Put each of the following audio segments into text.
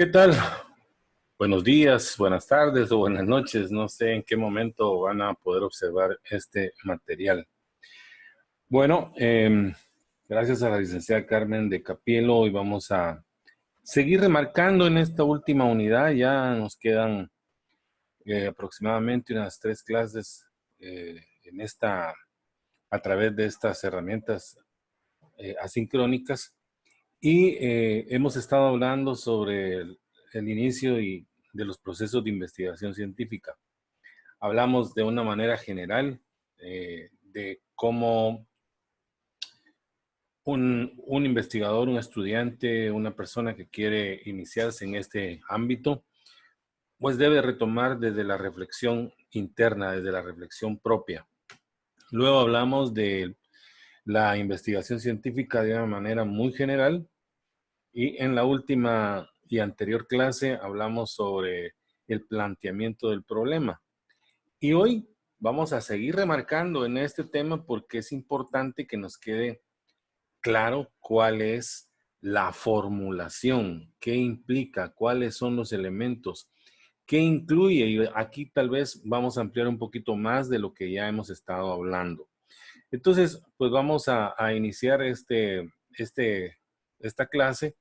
¿Qué tal? Buenos días, buenas tardes o buenas noches. No sé en qué momento van a poder observar este material. Bueno, gracias a la licenciada Carmen de Capielo, hoy vamos a seguir remarcando en esta última unidad. Ya nos quedan aproximadamente unas 3 clases a través de estas herramientas asincrónicas. Y hemos estado hablando sobre el inicio de los procesos de investigación científica. Hablamos de una manera general de cómo un investigador, un estudiante, una persona que quiere iniciarse en este ámbito, pues debe retomar desde la reflexión interna, desde la reflexión propia. Luego hablamos de la investigación científica de una manera muy general. Y en la última y anterior clase hablamos sobre el planteamiento del problema. Y hoy vamos a seguir remarcando en este tema porque es importante que nos quede claro cuál es la formulación, qué implica, cuáles son los elementos, qué incluye. Y aquí tal vez vamos a ampliar un poquito más de lo que ya hemos estado hablando. Entonces, pues vamos a iniciar esta clase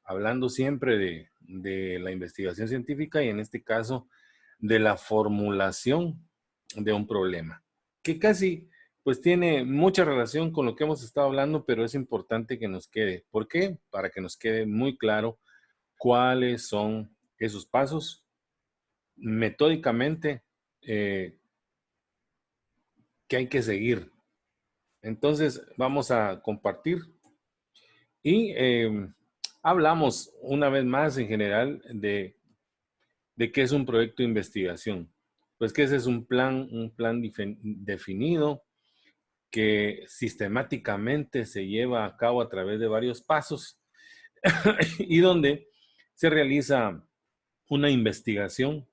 hablando siempre de la investigación científica y en este caso de la formulación de un problema, que casi pues tiene mucha relación con lo que hemos estado hablando, pero es importante que nos quede. ¿Por qué? Para que nos quede muy claro cuáles son esos pasos metódicamente que hay que seguir. Entonces vamos a compartir y hablamos una vez más en general de qué es un proyecto de investigación. Pues que ese es un plan definido que sistemáticamente se lleva a cabo a través de varios pasos y donde se realiza una investigación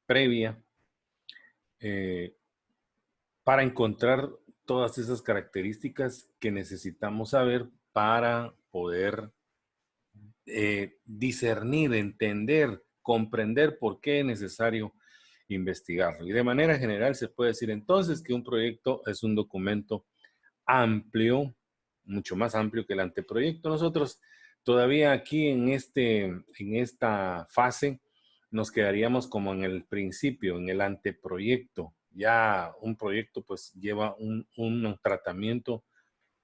previa eh, para encontrar todas esas características que necesitamos saber para poder discernir, entender, comprender por qué es necesario investigarlo. Y de manera general se puede decir entonces que un proyecto es un documento amplio, mucho más amplio que el anteproyecto. Nosotros todavía aquí en esta fase nos quedaríamos como en el principio, en el anteproyecto. Ya un proyecto pues lleva un tratamiento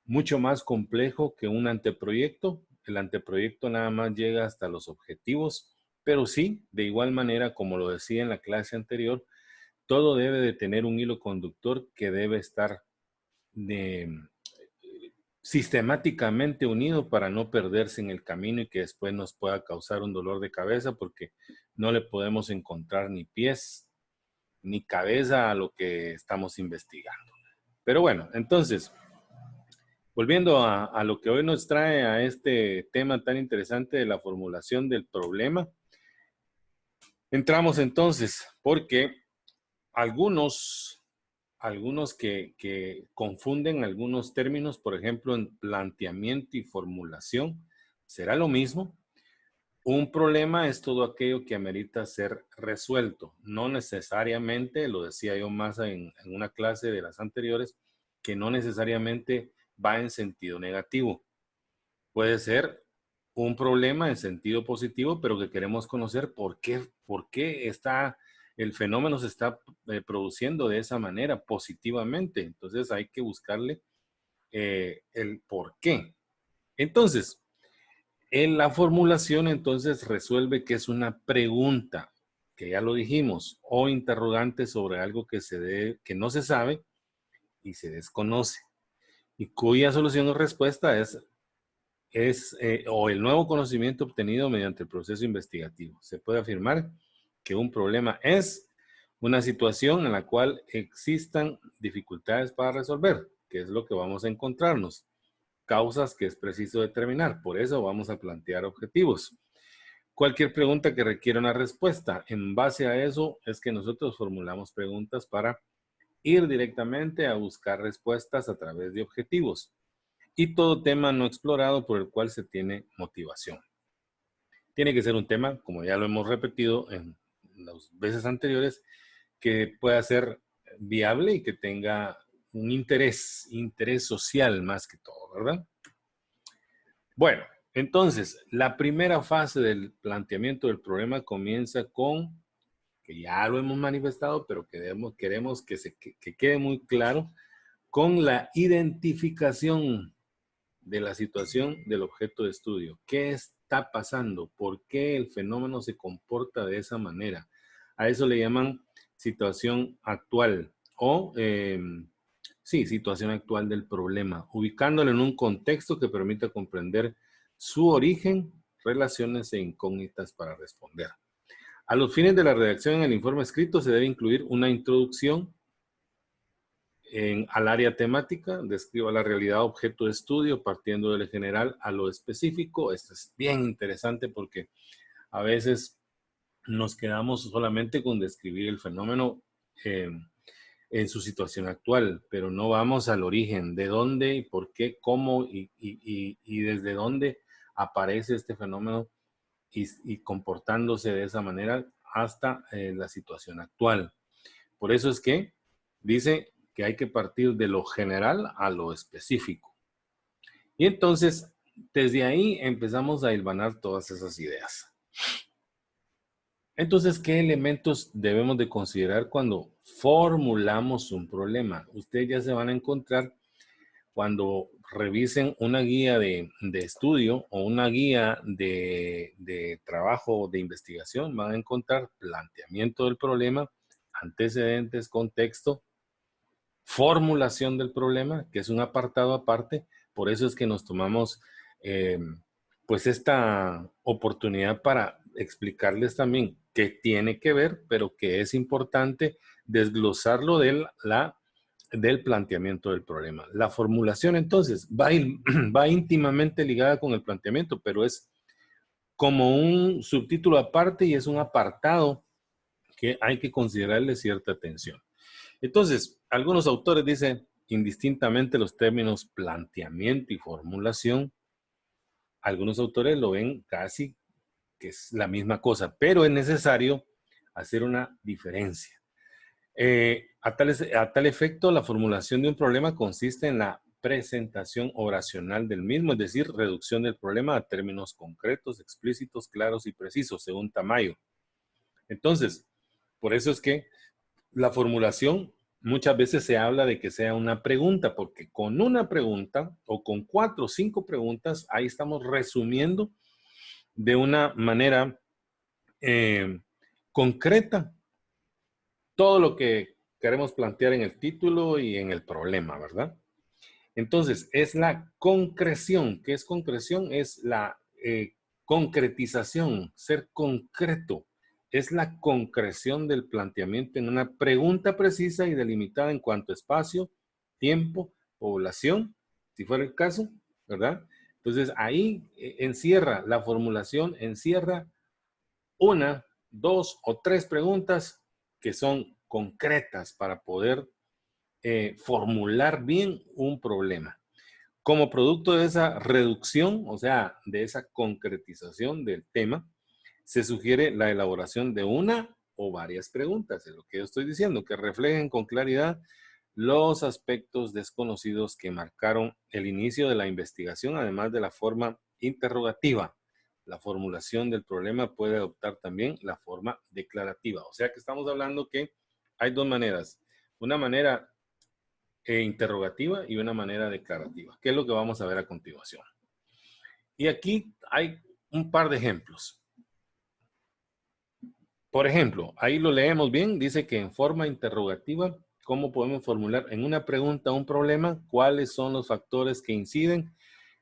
mucho más complejo que un anteproyecto. El anteproyecto nada más llega hasta los objetivos, pero sí, de igual manera, como lo decía en la clase anterior, todo debe de tener un hilo conductor que debe estar sistemáticamente unido para no perderse en el camino y que después nos pueda causar un dolor de cabeza porque no le podemos encontrar ni pies ni cabeza a lo que estamos investigando. Pero bueno, entonces, volviendo a lo que hoy nos trae a este tema tan interesante de la formulación del problema, entramos entonces porque algunos que confunden algunos términos, por ejemplo, en planteamiento y formulación, ¿será lo mismo? Un problema es todo aquello que amerita ser resuelto. No necesariamente, lo decía yo más en una clase de las anteriores, que no necesariamente va en sentido negativo. Puede ser un problema en sentido positivo, pero que queremos conocer por qué el fenómeno se está produciendo de esa manera positivamente. Entonces hay que buscarle el por qué. Entonces, en la formulación entonces resuelve que es una pregunta, que ya lo dijimos, o interrogante sobre algo que no se sabe y se desconoce, y cuya solución o respuesta o el nuevo conocimiento obtenido mediante el proceso investigativo. Se puede afirmar que un problema es una situación en la cual existan dificultades para resolver, que es lo que vamos a encontrarnos. Causas que es preciso determinar. Por eso vamos a plantear objetivos. Cualquier pregunta que requiera una respuesta. En base a eso es que nosotros formulamos preguntas para ir directamente a buscar respuestas a través de objetivos. Y todo tema no explorado por el cual se tiene motivación. Tiene que ser un tema, como ya lo hemos repetido en las veces anteriores, que pueda ser viable y que tenga un interés social más que todo, ¿verdad? Bueno, entonces, la primera fase del planteamiento del problema comienza con, que ya lo hemos manifestado, pero queremos que quede muy claro, con la identificación de la situación del objeto de estudio. ¿Qué está pasando? ¿Por qué el fenómeno se comporta de esa manera? A eso le llaman situación actual o, sí, situación actual del problema, ubicándolo en un contexto que permita comprender su origen, relaciones e incógnitas para responder. A los fines de la redacción en el informe escrito se debe incluir una introducción al área temática, describa la realidad objeto de estudio partiendo de lo general a lo específico. Esto es bien interesante porque a veces nos quedamos solamente con describir el fenómeno en su situación actual, pero no vamos al origen, de dónde, y por qué, cómo y desde dónde aparece este fenómeno y comportándose de esa manera hasta la situación actual. Por eso es que dice que hay que partir de lo general a lo específico. Y entonces, desde ahí empezamos a hilvanar todas esas ideas. Entonces, ¿qué elementos debemos de considerar cuando formulamos un problema? Ustedes ya se van a encontrar cuando revisen una guía de estudio o una guía de trabajo de investigación, van a encontrar planteamiento del problema, antecedentes, contexto, formulación del problema, que es un apartado aparte. Por eso es que nos tomamos pues esta oportunidad para explicarles también qué tiene que ver, pero que es importante desglosarlo del planteamiento del problema. La formulación entonces va íntimamente ligada con el planteamiento, pero es como un subtítulo aparte y es un apartado que hay que considerarle cierta atención. Entonces, algunos autores dicen indistintamente los términos planteamiento y formulación. Algunos autores lo ven casi que es la misma cosa, pero es necesario hacer una diferencia. A tal efecto, la formulación de un problema consiste en la presentación oracional del mismo, es decir, reducción del problema a términos concretos, explícitos, claros y precisos, según Tamayo. Entonces, por eso es que la formulación muchas veces se habla de que sea una pregunta, porque con una pregunta o con 4 o 5 preguntas, ahí estamos resumiendo de una manera concreta todo lo que queremos plantear en el título y en el problema, ¿verdad? Entonces, es la concreción. ¿Qué es concreción? Es la concretización, ser concreto. Es la concreción del planteamiento en una pregunta precisa y delimitada en cuanto a espacio, tiempo, población, si fuera el caso, ¿verdad? Entonces, ahí encierra la formulación, encierra una, dos o tres preguntas que son concretas para poder formular bien un problema. Como producto de esa reducción, o sea, de esa concretización del tema, se sugiere la elaboración de una o varias preguntas, es lo que yo estoy diciendo, que reflejen con claridad los aspectos desconocidos que marcaron el inicio de la investigación, además de la forma interrogativa. La formulación del problema puede adoptar también la forma declarativa. O sea que estamos hablando que hay dos maneras. Una manera interrogativa y una manera declarativa, que es lo que vamos a ver a continuación. Y aquí hay un par de ejemplos. Por ejemplo, ahí lo leemos bien, dice que en forma interrogativa, ¿cómo podemos formular en una pregunta un problema? ¿Cuáles son los factores que inciden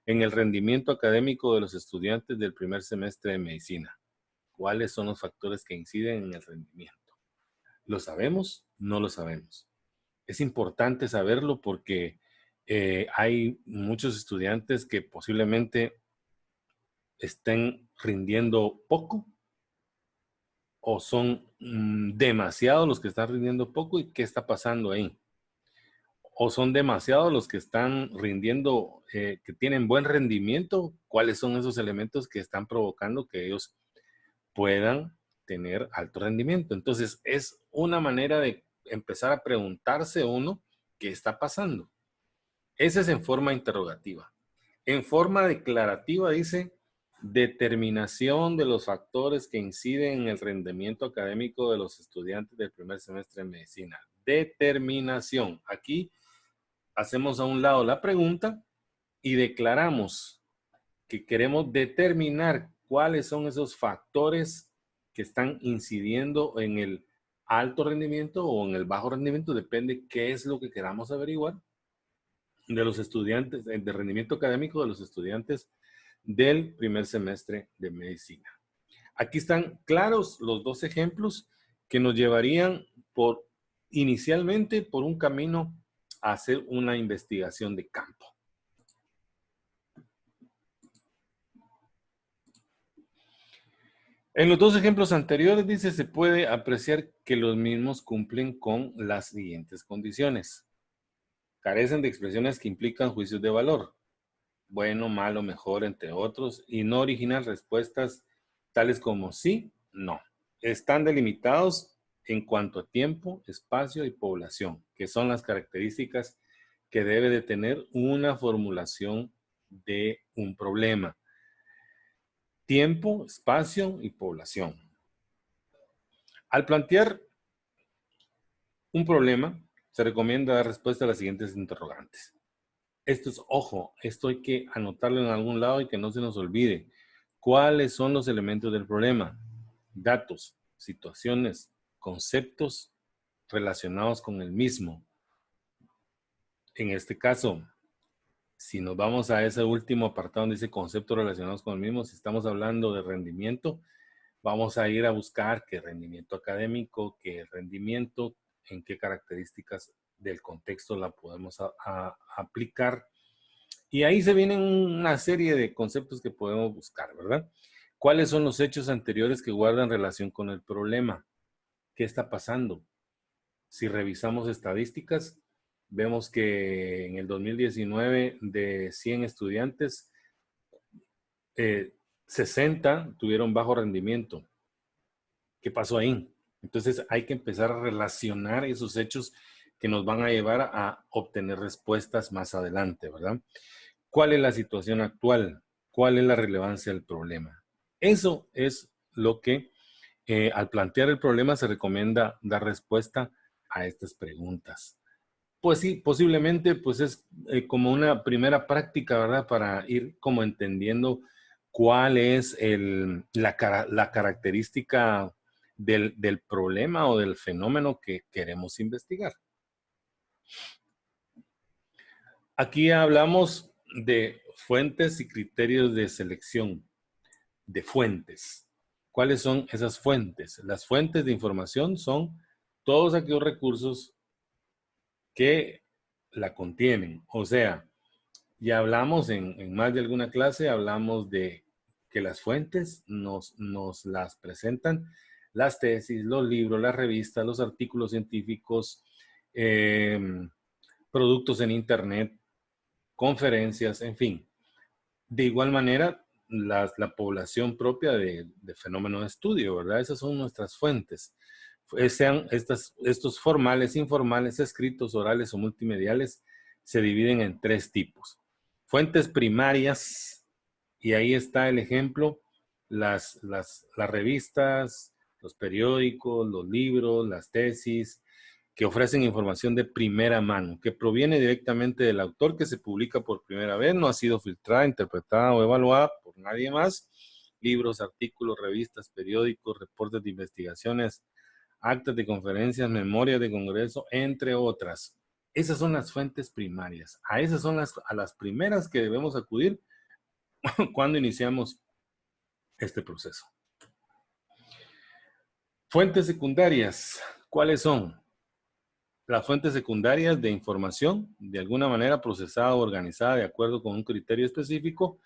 en el rendimiento académico de los estudiantes del primer semestre de medicina? ¿Cuáles son los factores que inciden en el rendimiento? ¿Lo sabemos? No lo sabemos. Es importante saberlo porque hay muchos estudiantes que posiblemente estén rindiendo poco o son demasiados los que están rindiendo poco y qué está pasando ahí. O son demasiados los que están rindiendo, que tienen buen rendimiento, cuáles son esos elementos que están provocando que ellos puedan tener alto rendimiento. Entonces, es una manera de empezar a preguntarse uno qué está pasando. Ese es en forma interrogativa. En forma declarativa dice determinación de los factores que inciden en el rendimiento académico de los estudiantes del primer semestre de medicina. Determinación. Aquí hacemos a un lado la pregunta y declaramos que queremos determinar cuáles son esos factores que están incidiendo en el alto rendimiento o en el bajo rendimiento, depende qué es lo que queramos averiguar de los estudiantes, de rendimiento académico de los estudiantes del primer semestre de medicina. Aquí están claros los dos ejemplos que nos llevarían inicialmente por un camino a hacer una investigación de campo. En los dos ejemplos anteriores, dice, se puede apreciar que los mismos cumplen con las siguientes condiciones. Carecen de expresiones que implican juicios de valor, bueno, malo, mejor, entre otros, y no originan respuestas tales como sí, no. Están delimitados en cuanto a tiempo, espacio y población, que son las características que debe de tener una formulación de un problema. Tiempo, espacio y población. Al plantear un problema, se recomienda dar respuesta a las siguientes interrogantes. Esto es, ojo, esto hay que anotarlo en algún lado y que no se nos olvide. ¿Cuáles son los elementos del problema? Datos, situaciones, conceptos relacionados con el mismo. En este caso, si nos vamos a ese último apartado donde dice conceptos relacionados con el mismo, si estamos hablando de rendimiento, vamos a ir a buscar qué rendimiento académico, qué rendimiento, en qué características del contexto la podemos aplicar. Y ahí se vienen una serie de conceptos que podemos buscar, ¿verdad? ¿Cuáles son los hechos anteriores que guardan relación con el problema? ¿Qué está pasando? Si revisamos estadísticas, vemos que en el 2019 de 100 estudiantes, 60 tuvieron bajo rendimiento. ¿Qué pasó ahí? Entonces hay que empezar a relacionar esos hechos que nos van a llevar a obtener respuestas más adelante, ¿verdad? ¿Cuál es la situación actual? ¿Cuál es la relevancia del problema? Eso es lo que al plantear el problema se recomienda dar respuesta a estas preguntas. Pues sí, posiblemente pues es como una primera práctica, ¿verdad? Para ir como entendiendo cuál es la característica del problema o del fenómeno que queremos investigar. Aquí hablamos de fuentes y criterios de selección de fuentes. ¿Cuáles son esas fuentes? Las fuentes de información son todos aquellos recursos que la contienen. O sea, ya hablamos en más de alguna clase, hablamos de que las fuentes nos las presentan las tesis, los libros, las revistas, los artículos científicos, productos en internet, conferencias, en fin. De igual manera, la población propia de fenómeno de estudio, ¿verdad? Esas son nuestras fuentes. Sean estos formales, informales, escritos, orales o multimediales, se dividen en tres tipos. Fuentes primarias, y ahí está el ejemplo, las revistas, los periódicos, los libros, las tesis, que ofrecen información de primera mano, que proviene directamente del autor, que se publica por primera vez, no ha sido filtrada, interpretada o evaluada por nadie más. Libros, artículos, revistas, periódicos, reportes de investigaciones, actas de conferencias, memorias de congreso, entre otras. Esas son las fuentes primarias. A esas son a las primeras que debemos acudir cuando iniciamos este proceso. Fuentes secundarias, ¿cuáles son? Las fuentes secundarias de información, de alguna manera procesada o organizada de acuerdo con un criterio específico,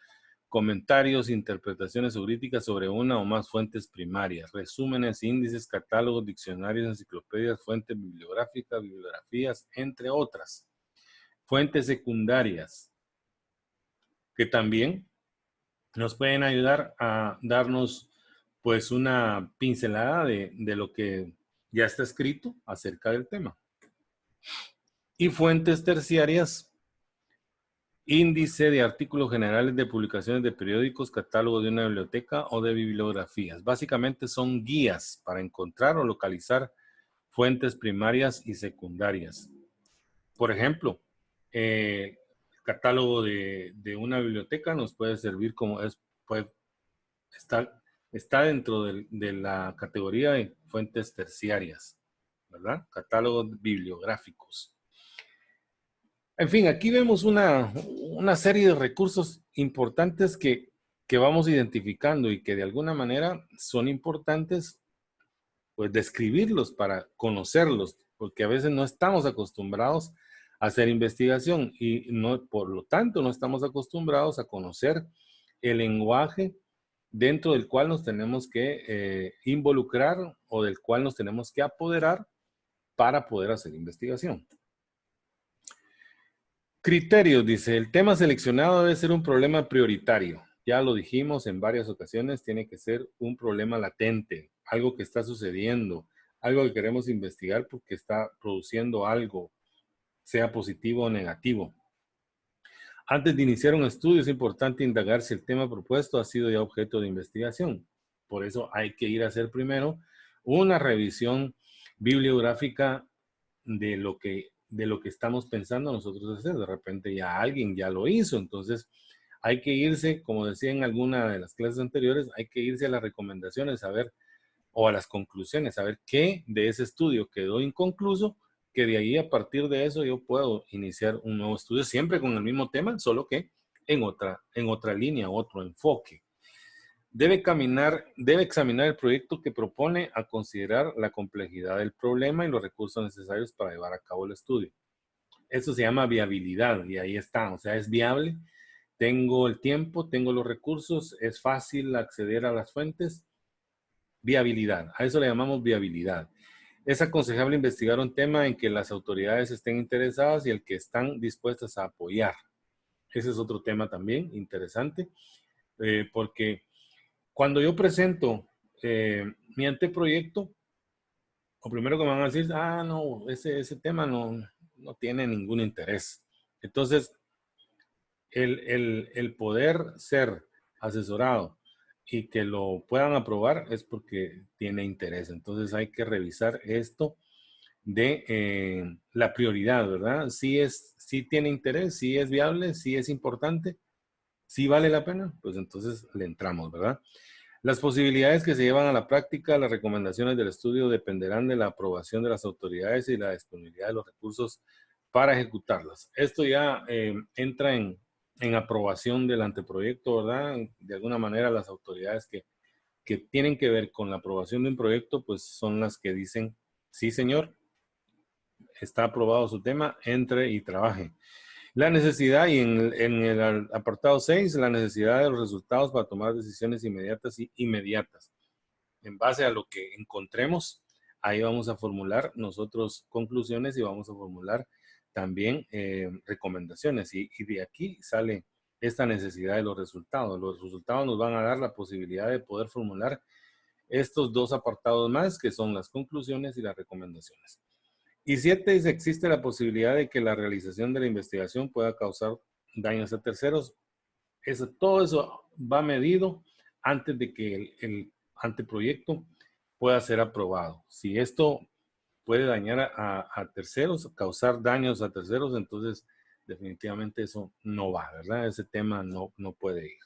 comentarios, interpretaciones o críticas sobre una o más fuentes primarias, resúmenes, índices, catálogos, diccionarios, enciclopedias, fuentes bibliográficas, bibliografías, entre otras. Fuentes secundarias, que también nos pueden ayudar a darnos pues una pincelada de lo que ya está escrito acerca del tema. Y fuentes terciarias, índice de artículos generales de publicaciones de periódicos, catálogo de una biblioteca o de bibliografías. Básicamente son guías para encontrar o localizar fuentes primarias y secundarias. Por ejemplo, el catálogo de una biblioteca nos puede servir como está dentro de la categoría de fuentes terciarias, ¿verdad? Catálogos bibliográficos. En fin, aquí vemos una serie de recursos importantes que vamos identificando y que de alguna manera son importantes, pues, describirlos para conocerlos, porque a veces no estamos acostumbrados a hacer investigación y no, por lo tanto, no estamos acostumbrados a conocer el lenguaje dentro del cual nos tenemos que involucrar o del cual nos tenemos que apoderar para poder hacer investigación. Criterios, dice, el tema seleccionado debe ser un problema prioritario. Ya lo dijimos en varias ocasiones, tiene que ser un problema latente, algo que está sucediendo, algo que queremos investigar porque está produciendo algo, sea positivo o negativo. Antes de iniciar un estudio es importante indagar si el tema propuesto ha sido ya objeto de investigación. Por eso hay que ir a hacer primero una revisión bibliográfica de lo que estamos pensando nosotros hacer. De repente ya alguien ya lo hizo, entonces hay que irse, como decía en alguna de las clases anteriores, hay que irse a las recomendaciones, a ver, o a las conclusiones, a ver qué de ese estudio quedó inconcluso, que de ahí a partir de eso yo puedo iniciar un nuevo estudio, siempre con el mismo tema, solo que en otra línea, otro enfoque. Debe examinar el proyecto que propone a considerar la complejidad del problema y los recursos necesarios para llevar a cabo el estudio. Eso se llama viabilidad y ahí está, o sea, es viable, tengo el tiempo, tengo los recursos, es fácil acceder a las fuentes. Viabilidad, a eso le llamamos viabilidad. Es aconsejable investigar un tema en que las autoridades estén interesadas y el que están dispuestas a apoyar. Ese es otro tema también interesante, porque cuando yo presento mi anteproyecto, lo primero que me van a decir, no, ese tema no tiene ningún interés. Entonces, el poder ser asesorado y que lo puedan aprobar es porque tiene interés. Entonces hay que revisar esto de la prioridad, ¿verdad? Si tiene interés, si es viable, si es importante, si vale la pena, pues entonces le entramos, ¿verdad? Las posibilidades que se llevan a la práctica, las recomendaciones del estudio dependerán de la aprobación de las autoridades y la disponibilidad de los recursos para ejecutarlas. Esto ya entra en aprobación del anteproyecto, ¿verdad? De alguna manera las autoridades que tienen que ver con la aprobación de un proyecto, pues son las que dicen, sí señor, está aprobado su tema, entre y trabaje. La necesidad, y en el apartado 6, la necesidad de los resultados para tomar decisiones inmediatas y inmediatas. En base a lo que encontremos, ahí vamos a formular nosotros conclusiones y vamos a formular también recomendaciones. Y de aquí sale esta necesidad de los resultados. Los resultados nos van a dar la posibilidad de poder formular estos dos apartados más, que son las conclusiones y las recomendaciones. Y 7 dice, existe la posibilidad de que la realización de la investigación pueda causar daños a terceros. Todo eso va medido antes de que el anteproyecto pueda ser aprobado. Si esto puede dañar a terceros, causar daños a terceros, entonces definitivamente eso no va, ¿verdad? Ese tema no puede ir.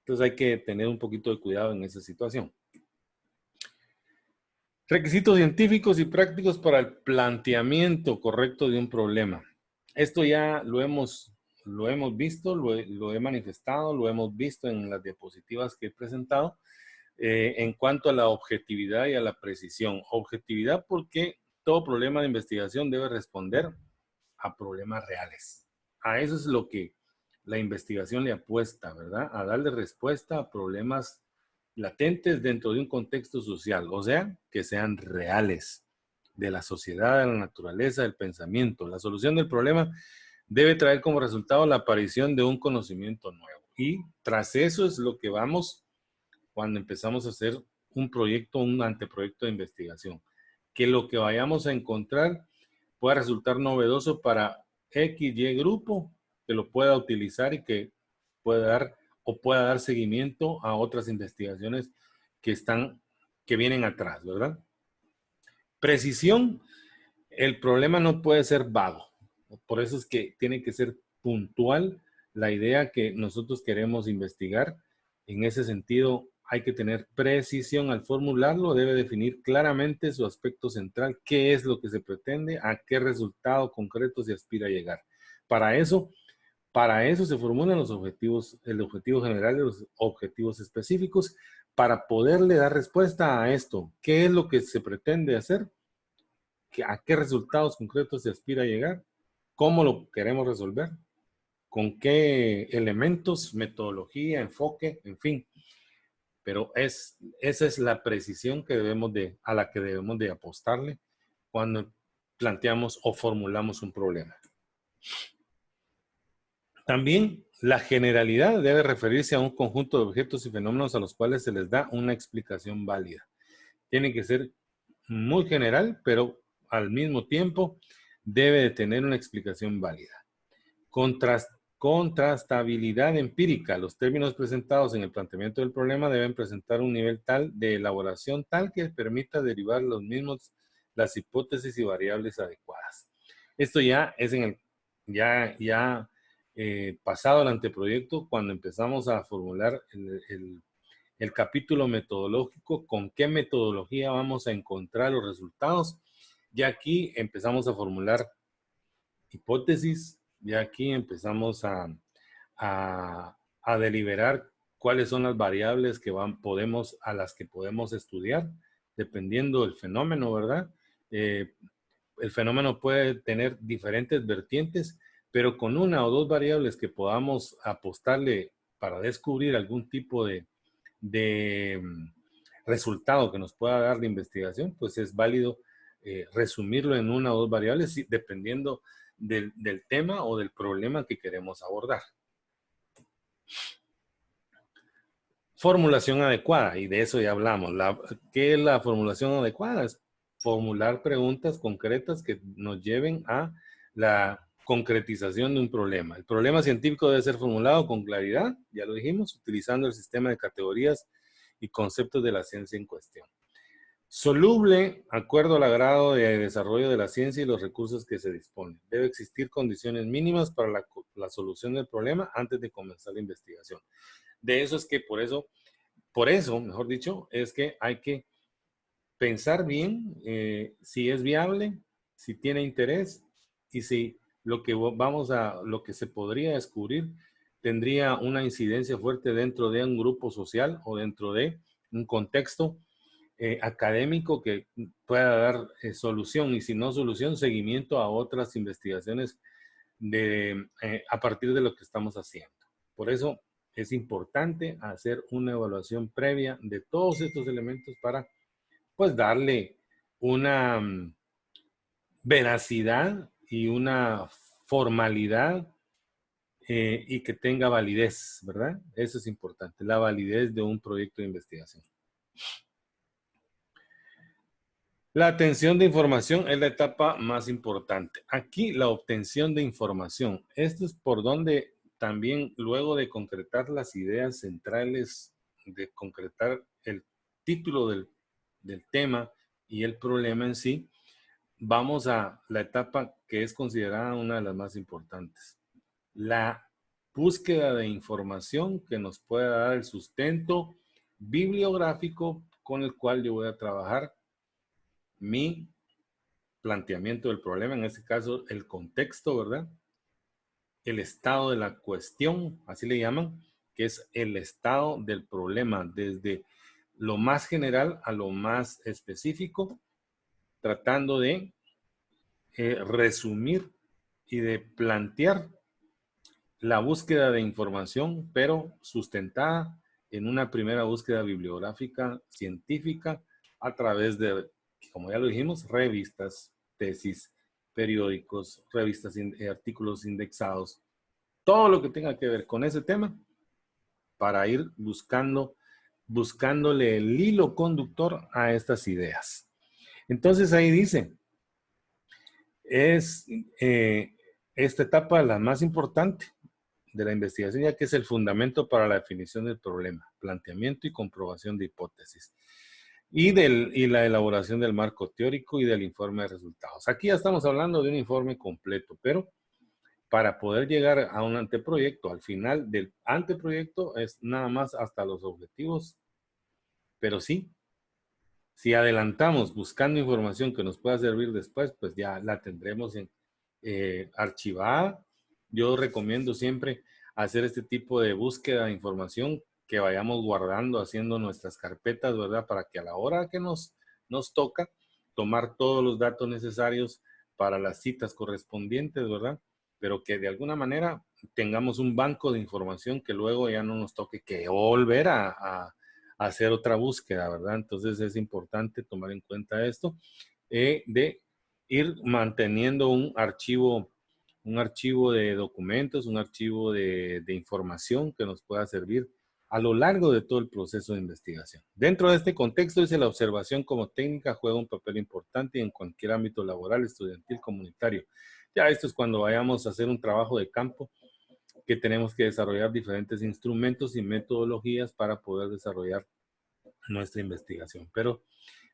Entonces hay que tener un poquito de cuidado en esa situación. Requisitos científicos y prácticos para el planteamiento correcto de un problema. Esto ya lo hemos visto, lo he manifestado, lo hemos visto en las diapositivas que he presentado en cuanto a la objetividad y a la precisión. Objetividad porque todo problema de investigación debe responder a problemas reales. A eso es lo que la investigación le apuesta, ¿verdad? A darle respuesta a problemas latentes dentro de un contexto social, o sea, que sean reales, de la sociedad, de la naturaleza, del pensamiento. La solución del problema debe traer como resultado la aparición de un conocimiento nuevo. Y tras eso es lo que vamos cuando empezamos a hacer un proyecto, un anteproyecto de investigación. Que lo que vayamos a encontrar pueda resultar novedoso para X, Y grupo, que lo pueda utilizar y que pueda dar seguimiento a otras investigaciones que vienen atrás, ¿verdad? Precisión, el problema no puede ser vago. Por eso es que tiene que ser puntual la idea que nosotros queremos investigar. En ese sentido, hay que tener precisión al formularlo, debe definir claramente su aspecto central, qué es lo que se pretende, a qué resultado concreto se aspira a llegar. Para eso se formulan los objetivos, el objetivo general y los objetivos específicos, para poderle dar respuesta a esto. ¿Qué es lo que se pretende hacer? ¿A qué resultados concretos se aspira a llegar? ¿Cómo lo queremos resolver? ¿Con qué elementos, metodología, enfoque, en fin? Pero esa es la precisión a la que debemos de apostarle cuando planteamos o formulamos un problema. También la generalidad debe referirse a un conjunto de objetos y fenómenos a los cuales se les da una explicación válida. Tiene que ser muy general, pero al mismo tiempo debe de tener una explicación válida. Contrastabilidad empírica. Los términos presentados en el planteamiento del problema deben presentar un nivel tal de elaboración tal que permita derivar las hipótesis y variables adecuadas. Esto ya es pasado el anteproyecto, cuando empezamos a formular el capítulo metodológico, con qué metodología vamos a encontrar los resultados. Ya aquí empezamos a formular hipótesis, ya aquí empezamos a deliberar cuáles son las variables a las que podemos estudiar, dependiendo del fenómeno, ¿verdad? El fenómeno puede tener diferentes vertientes, pero con una o dos variables que podamos apostarle para descubrir algún tipo de resultado que nos pueda dar la investigación, pues es válido resumirlo en una o dos variables, dependiendo del tema o del problema que queremos abordar. Formulación adecuada, y de eso ya hablamos. ¿Qué es la formulación adecuada? Es formular preguntas concretas que nos lleven a la concretización de un problema. El problema científico debe ser formulado con claridad, ya lo dijimos, utilizando el sistema de categorías y conceptos de la ciencia en cuestión. Soluble, acuerdo al grado de desarrollo de la ciencia y los recursos que se disponen. Debe existir condiciones mínimas para la solución del problema antes de comenzar la investigación. De eso es que por eso, mejor dicho, es que hay que pensar bien si es viable, si tiene interés y si lo que se podría descubrir tendría una incidencia fuerte dentro de un grupo social o dentro de un contexto académico que pueda dar solución, y si no solución, seguimiento a otras investigaciones a partir de lo que estamos haciendo. Por eso es importante hacer una evaluación previa de todos estos elementos para pues darle una veracidad y una formalidad y que tenga validez, ¿verdad? Eso es importante, la validez de un proyecto de investigación. La obtención de información es la etapa más importante. Aquí la obtención de información. Esto es por donde también, luego de concretar las ideas centrales, de concretar el título del tema y el problema en sí, vamos a la etapa que es considerada una de las más importantes. La búsqueda de información que nos pueda dar el sustento bibliográfico con el cual yo voy a trabajar mi planteamiento del problema, en este caso el contexto, ¿verdad? El estado de la cuestión, así le llaman, que es el estado del problema, desde lo más general a lo más específico, tratando de resumir y de plantear la búsqueda de información, pero sustentada en una primera búsqueda bibliográfica científica a través de, como ya lo dijimos, revistas, tesis, periódicos, revistas, artículos indexados, todo lo que tenga que ver con ese tema para ir buscando buscándole el hilo conductor a estas ideas. Entonces ahí dice, es esta etapa la más importante de la investigación, ya que es el fundamento para la definición del problema, planteamiento y comprobación de hipótesis, y la elaboración del marco teórico y del informe de resultados. Aquí ya estamos hablando de un informe completo, pero para poder llegar a un anteproyecto, al final del anteproyecto es nada más hasta los objetivos, pero sí, si adelantamos buscando información que nos pueda servir después, pues ya la tendremos archivada. Yo recomiendo siempre hacer este tipo de búsqueda de información que vayamos guardando, haciendo nuestras carpetas, ¿verdad? Para que a la hora que nos toca tomar todos los datos necesarios para las citas correspondientes, ¿verdad? Pero que de alguna manera tengamos un banco de información que luego ya no nos toque que volver a hacer otra búsqueda, ¿verdad? Entonces es importante tomar en cuenta esto, de ir manteniendo un archivo de documentos, un archivo de información que nos pueda servir a lo largo de todo el proceso de investigación. Dentro de este contexto, dice, la observación como técnica juega un papel importante en cualquier ámbito laboral, estudiantil, comunitario. Ya esto es cuando vayamos a hacer un trabajo de campo, que tenemos que desarrollar diferentes instrumentos y metodologías para poder desarrollar nuestra investigación. Pero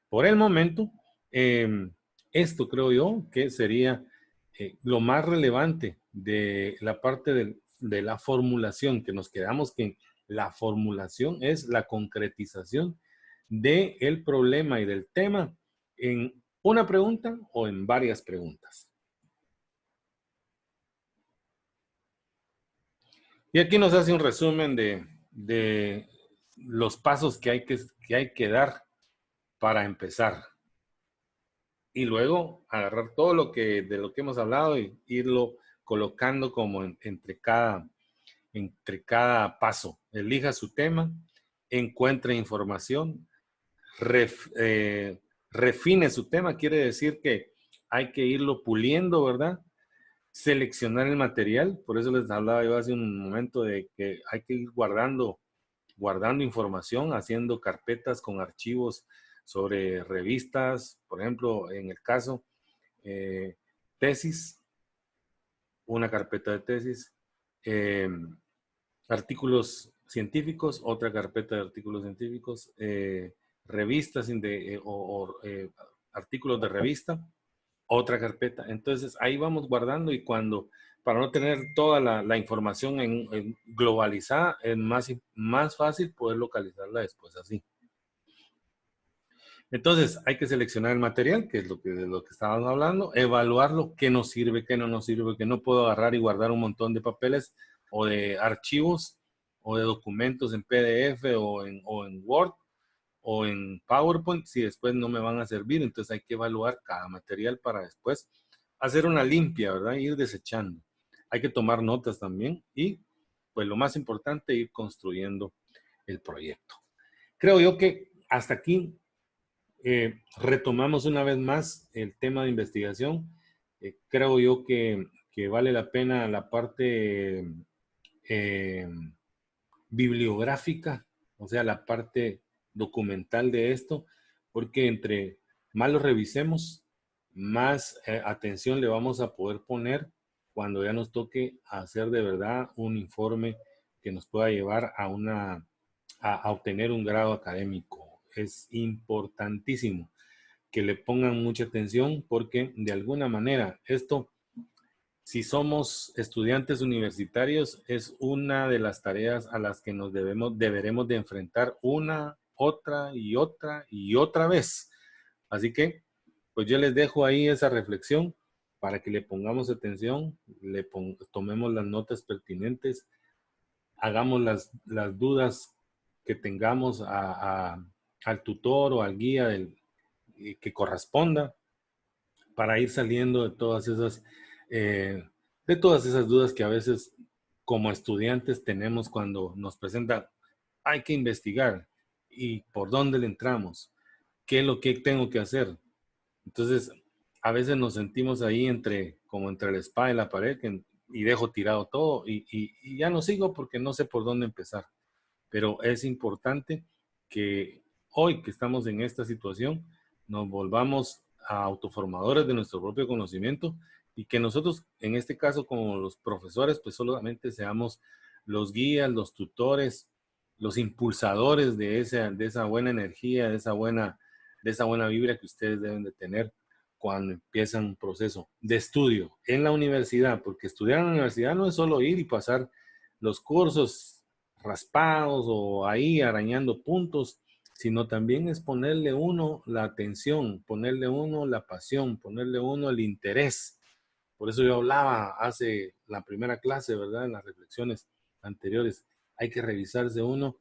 por el momento, esto creo yo que sería lo más relevante de la parte de la formulación, que nos quedamos que la formulación es la concretización del problema y del tema en una pregunta o en varias preguntas. Y aquí nos hace un resumen de los pasos que hay que dar para empezar. Y luego agarrar todo de lo que hemos hablado y irlo colocando como entre cada paso. Elija su tema, encuentre información, refine su tema. Quiere decir que hay que irlo puliendo, ¿verdad? Seleccionar el material. Por eso les hablaba yo hace un momento de que hay que ir guardando información, haciendo carpetas con archivos sobre revistas, por ejemplo, en el caso, tesis, una carpeta de tesis, artículos científicos, otra carpeta de artículos científicos, revistas artículos de revista, otra carpeta. Entonces ahí vamos guardando, y para no tener toda la información globalizada, es más fácil poder localizarla después así. Entonces hay que seleccionar el material, que es de lo que estábamos hablando, evaluarlo, qué nos sirve, qué no nos sirve, que no puedo agarrar y guardar un montón de papeles o de archivos o de documentos en PDF o en Word o en PowerPoint si después no me van a servir. Entonces hay que evaluar cada material para después hacer una limpia, ¿verdad? Ir desechando. Hay que tomar notas también y, pues lo más importante, ir construyendo el proyecto. Creo yo que hasta aquí retomamos una vez más el tema de investigación. Creo yo que vale la pena la parte bibliográfica, o sea, la parte documental de esto, porque entre más lo revisemos, más atención le vamos a poder poner cuando ya nos toque hacer de verdad un informe que nos pueda llevar a obtener un grado académico. Es importantísimo que le pongan mucha atención, porque de alguna manera esto, si somos estudiantes universitarios, es una de las tareas a las que deberemos de enfrentar una, otra y otra y otra vez. Así que, pues yo les dejo ahí esa reflexión para que le pongamos atención, tomemos las notas pertinentes, hagamos las dudas que tengamos al tutor o al guía que corresponda, para ir saliendo de todas esas dudas que a veces como estudiantes tenemos cuando nos presentan. Hay que investigar, y por dónde le entramos, qué es lo que tengo que hacer. Entonces, a veces nos sentimos ahí como entre la espada y la pared, y dejo tirado todo y ya no sigo porque no sé por dónde empezar. Pero es importante que hoy que estamos en esta situación, nos volvamos a autoformadores de nuestro propio conocimiento y que nosotros, en este caso, como los profesores, pues solamente seamos los guías, los tutores, los impulsadores de esa buena energía, de esa buena vibra que ustedes deben de tener cuando empiezan un proceso de estudio en la universidad, porque estudiar en la universidad no es solo ir y pasar los cursos raspados o ahí arañando puntos, sino también es ponerle uno la atención, ponerle uno la pasión, ponerle uno el interés. Por eso yo hablaba hace la primera clase, ¿verdad? En las reflexiones anteriores. Hay que revisarse uno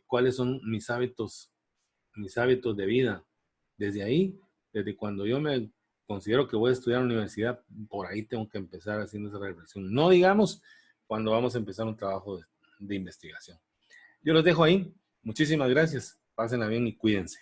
cuáles son mis hábitos de vida. Desde ahí, desde cuando yo me considero que voy a estudiar en la universidad, por ahí tengo que empezar haciendo esa reflexión. No digamos cuando vamos a empezar un trabajo de investigación. Yo los dejo ahí. Muchísimas gracias. Pásenla bien y cuídense.